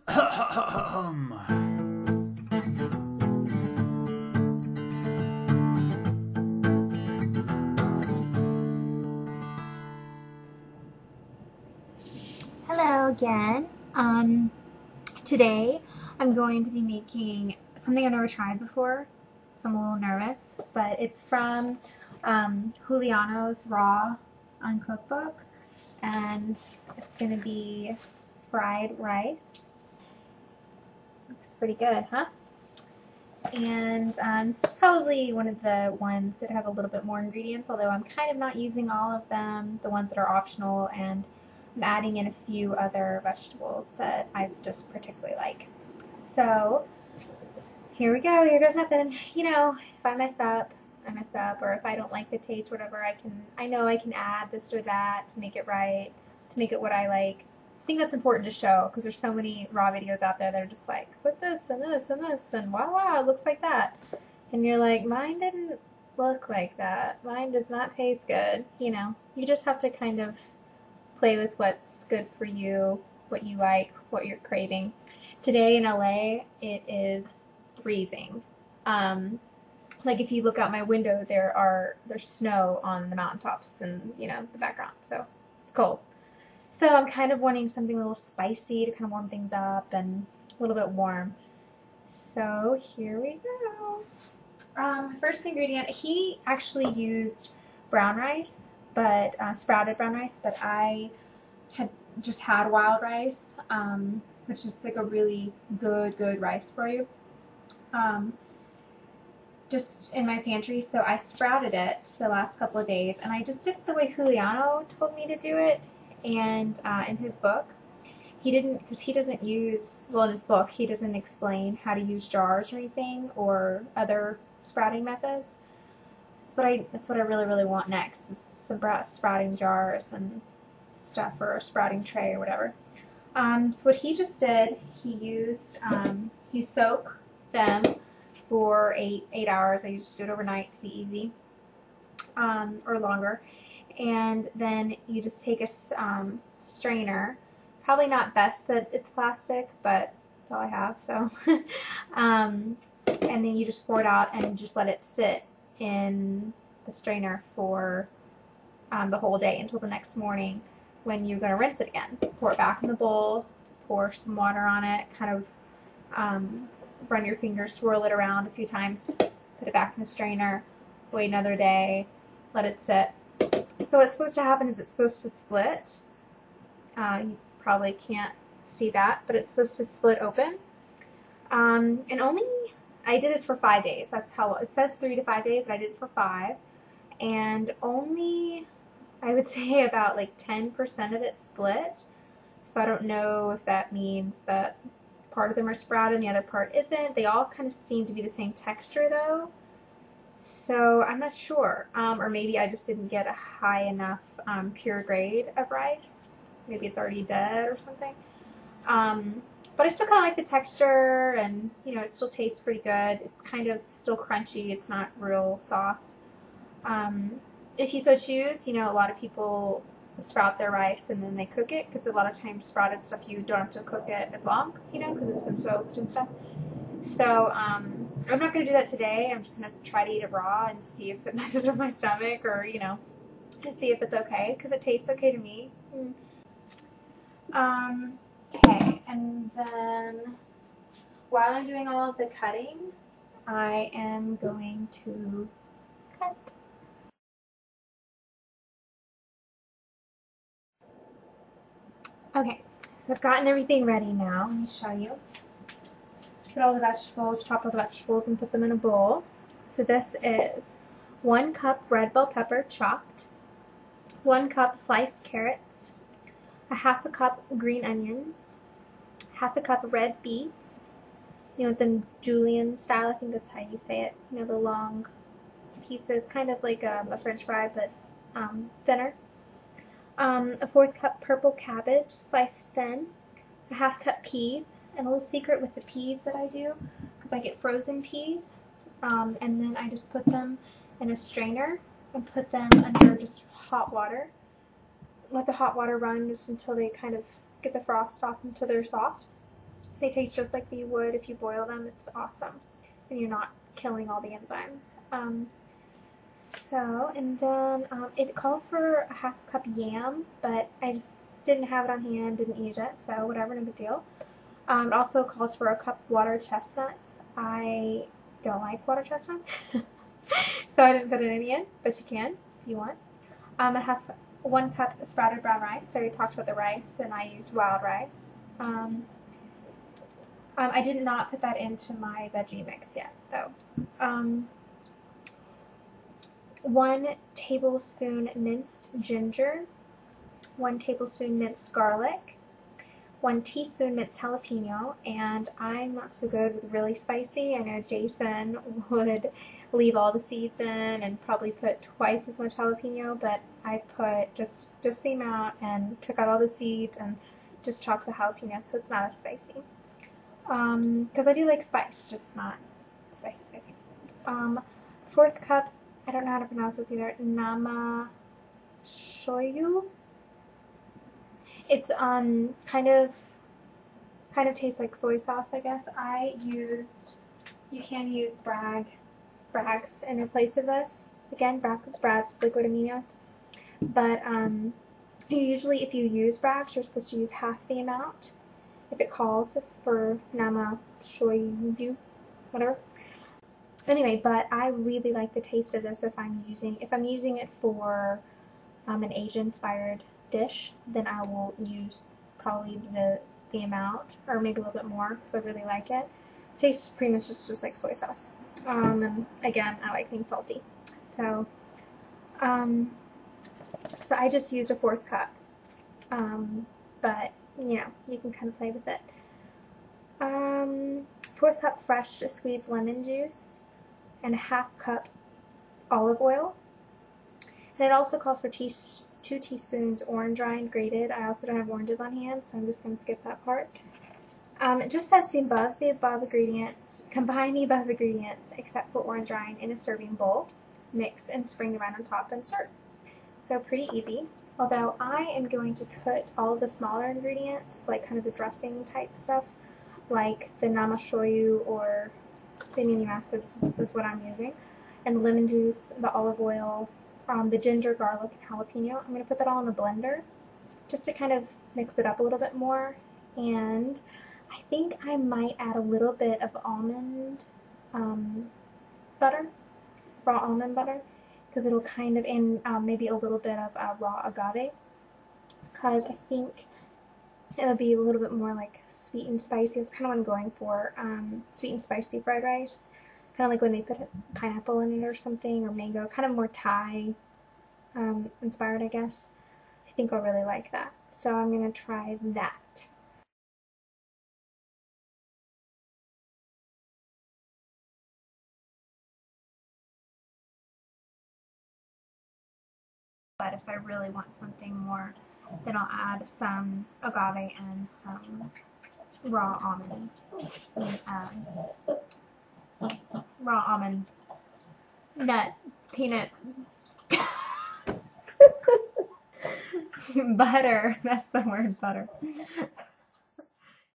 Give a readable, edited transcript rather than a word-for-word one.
Hello again. Today I'm going to be making something I've never tried before, so I'm a little nervous, but it's from Juliano's Raw UNcook book, and it's going to be fried rice. Looks pretty good, huh? And this is probably one of the ones that have a little bit more ingredients, although I'm kind of not using all of them, the ones that are optional, and I'm adding in a few other vegetables that I just particularly like. So here we go. Here goes nothing. You know, if I mess up, I mess up, or if I don't like the taste, whatever, I know I can add this or that to make it right, to make it what I like. I think that's important to show because there's so many raw videos out there that are just like, put this and this and this and wow, it looks like that. And you're like, mine didn't look like that. Mine does not taste good. You know, you just have to kind of play with what's good for you, what you like, what you're craving. Today in LA, it is freezing. Like if you look out my window, there's snow on the mountaintops and the background, so it's cold. So I'm kind of wanting something a little spicy to kind of warm things up and a little bit warm. So here we go. First ingredient, he actually used brown rice, but sprouted brown rice, but I had just had wild rice, which is like a really good rice for you, just in my pantry. So I sprouted it the last couple of days, and I just did it the way Juliano told me to do it. And in his book, he didn't, because he doesn't use, well, in his book, he doesn't explain how to use jars or anything or other sprouting methods. That's what I really want next, is some sprouting jars and stuff, or a sprouting tray or whatever. So what he just did, you soak them for eight hours. I just do it overnight to be easy, or longer. And then you just take a strainer. Probably not best that it's plastic, but that's all I have. So, and then you just pour it out and just let it sit in the strainer for the whole day until the next morning, when you're going to rinse it again. Pour it back in the bowl, pour some water on it, kind of run your fingers, swirl it around a few times, put it back in the strainer, wait another day, let it sit. So what's supposed to happen is it's supposed to split. You probably can't see that, but it's supposed to split open. And I did this for 5 days. That's how it says, 3 to 5 days, but I did it for 5. And only, I would say, about like 10% of it split. So I don't know if that means that part of them are sprouted and the other part isn't. They all kind of seem to be the same texture though. So I'm not sure. Or maybe I just didn't get a high enough pure grade of rice. Maybe it's already dead or something. But I still kind of like the texture, and it still tastes pretty good. It's kind of still crunchy. It's not real soft. If you so choose, a lot of people sprout their rice and then they cook it, because a lot of times sprouted stuff you don't have to cook it as long, because it's been soaked and stuff. So I'm not going to do that today. I'm just going to try to eat it raw and see if it messes with my stomach, or and see if it's okay, because it tastes okay to me. Okay, and then while I'm doing all of the cutting, I am going to cut. Okay, so I've gotten everything ready now. Let me show you. Put all the vegetables, chop all the vegetables, and put them in a bowl. So this is 1 cup red bell pepper chopped, 1 cup sliced carrots, a 1/2 cup green onions, 1/2 cup red beets, the julienne style, I think that's how you say it, the long pieces, kind of like a french fry, but thinner. A 1/4 cup purple cabbage, sliced thin, a 1/2 cup peas, and a little secret with the peas that I do, because I get frozen peas, and then I just put them in a strainer and put them under just hot water. Let the hot water run just until they kind of get the frost off, until they're soft. They taste just like you would if you boil them. It's awesome. And you're not killing all the enzymes. And then it calls for a half cup yam, but I just didn't have it on hand, didn't use it, so whatever, no big deal. It also calls for a cup water chestnuts. I don't like water chestnuts, so I didn't put any in, but you can if you want. I have 1 cup sprouted brown rice. So we talked about the rice, and I used wild rice. I did not put that into my veggie mix yet, though. 1 tablespoon minced ginger, 1 tablespoon minced garlic, 1 teaspoon minced jalapeno, and I'm not so good with really spicy. I know Jason would leave all the seeds in and probably put twice as much jalapeno, but I put just the amount and took out all the seeds and just chopped the jalapeno, so it's not as spicy. Because I do like spice, just not spicy. 4th cup, I don't know how to pronounce this either, nama shoyu. It's kind of tastes like soy sauce, I guess. You can use Bragg's in place of this. Again, Bragg's liquid aminos. But usually if you use Bragg's, you're supposed to use half the amount if it calls for nama shoyu, whatever. Anyway, but I really like the taste of this if I'm using it for an Asian-inspired dish, then I will use probably the amount, or maybe a little bit more, because I really like it. It tastes pretty much just like soy sauce. And again, I like things salty. So I just used a 4th cup. But, you know, you can kind of play with it. 4th cup fresh squeezed lemon juice, and a half cup olive oil. And it also calls for 2 teaspoons orange rind grated. I also don't have oranges on hand, so I'm just going to skip that part. It just says to combine the above ingredients except for orange rind in a serving bowl, mix and sprinkle around on top and serve. So pretty easy. Although I am going to put all of the smaller ingredients, like kind of the dressing type stuff, like the nama shoyu or the amino acids is what I'm using, and the lemon juice, the olive oil, the ginger, garlic, and jalapeno. I'm going to put that all in the blender just to kind of mix it up a little bit more. And I think I might add a little bit of almond butter, raw almond butter, because it'll kind of, and maybe a little bit of raw agave, because I think it'll be a little bit more like sweet and spicy. It's kind of what I'm going for, sweet and spicy fried rice. Kind of like when they put pineapple in it or something, or mango, kind of more Thai inspired, I guess. I think I'll really like that. So I'm going to try that. But if I really want something more, then I'll add some agave and some raw almond. Raw almond nut peanut butter. That's the word, butter.